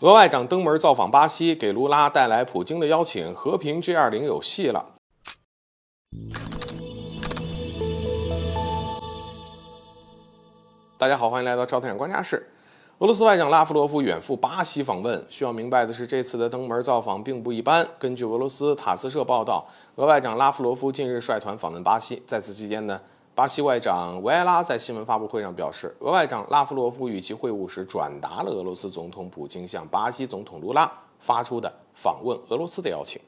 俄外长登门造访巴西，给卢拉带来普京的邀请，和平 G20 有戏了。大家好，欢迎来到超太阳观察室。俄罗斯外长拉夫罗夫远赴巴西访问。需要明白的是，这次的登门造访并不一般。根据俄罗斯塔斯社报道，俄外长拉夫罗夫近日率团访问巴西，在此期间呢，巴西外长维埃拉在新闻发布会上表示，俄外长拉夫罗夫与其会晤时转达了俄罗斯总统普京向巴西总统卢拉发出的访问俄罗斯的邀请。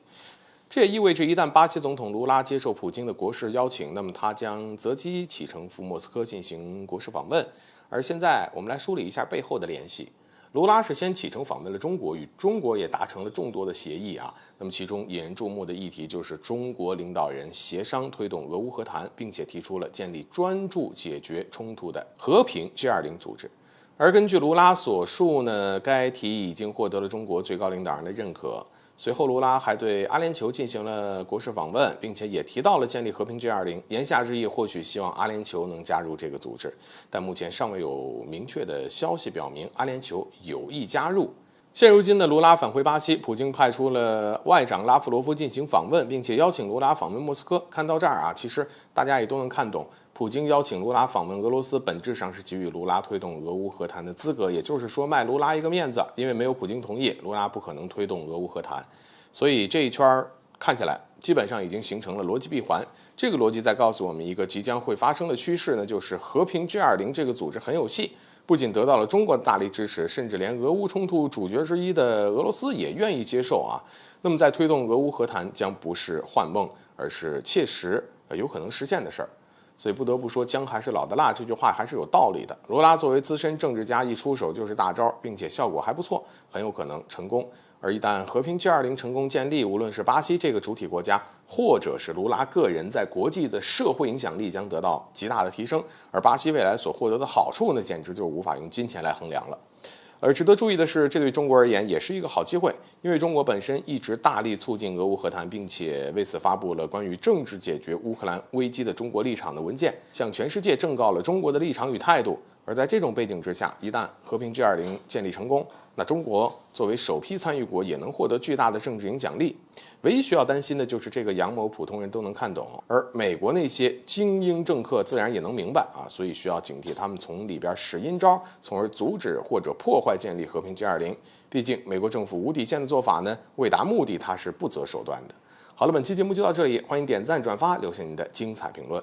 这也意味着，一旦巴西总统卢拉接受普京的国事邀请，那么他将择机启程赴莫斯科进行国事访问。而现在，我们来梳理一下背后的联系。卢拉是先启程访问了中国，与中国也达成了众多的协议啊。那么其中引人注目的议题就是中国领导人协商推动俄乌和谈，并且提出了建立专注解决冲突的和平 G20 组织。而根据卢拉所述呢，该提议已经获得了中国最高领导人的认可。随后，卢拉还对阿联酋进行了国事访问，并且也提到了建立和平 G20。言下之意，或许希望阿联酋能加入这个组织，但目前尚未有明确的消息表明阿联酋有意加入。现如今的卢拉返回巴西，普京派出了外长拉夫罗夫进行访问，并且邀请卢拉访问莫斯科。看到这儿啊，其实大家也都能看懂，普京邀请卢拉访问俄罗斯，本质上是给予卢拉推动俄乌和谈的资格，也就是说卖卢拉一个面子，因为没有普京同意，卢拉不可能推动俄乌和谈。所以这一圈看起来基本上已经形成了逻辑闭环。这个逻辑在告诉我们一个即将会发生的趋势呢，就是和平 G20 这个组织很有戏。不仅得到了中国的大力支持，甚至连俄乌冲突主角之一的俄罗斯也愿意接受啊。那么在推动俄乌和谈将不是幻梦，而是切实有可能实现的事儿。所以不得不说，姜还是老的辣，这句话还是有道理的。罗拉作为资深政治家，一出手就是大招，并且效果还不错，很有可能成功。而一旦和平 G20 成功建立，无论是巴西这个主体国家，或者是卢拉个人在国际的社会影响力将得到极大的提升，而巴西未来所获得的好处呢，简直就是无法用金钱来衡量了。而值得注意的是，这对中国而言也是一个好机会，因为中国本身一直大力促进俄乌和谈，并且为此发布了关于政治解决乌克兰危机的中国立场的文件，向全世界正告了中国的立场与态度。而在这种背景之下，一旦和平 G20 建立成功，那中国作为首批参与国也能获得巨大的政治影响力。唯一需要担心的就是这个阳谋普通人都能看懂，而美国那些精英政客自然也能明白啊，所以需要警惕他们从里边使阴招，从而阻止或者破坏建立和平 G20。毕竟美国政府无底线的做法呢，为达目的它是不择手段的。好了，本期节目就到这里，欢迎点赞转发，留下您的精彩评论。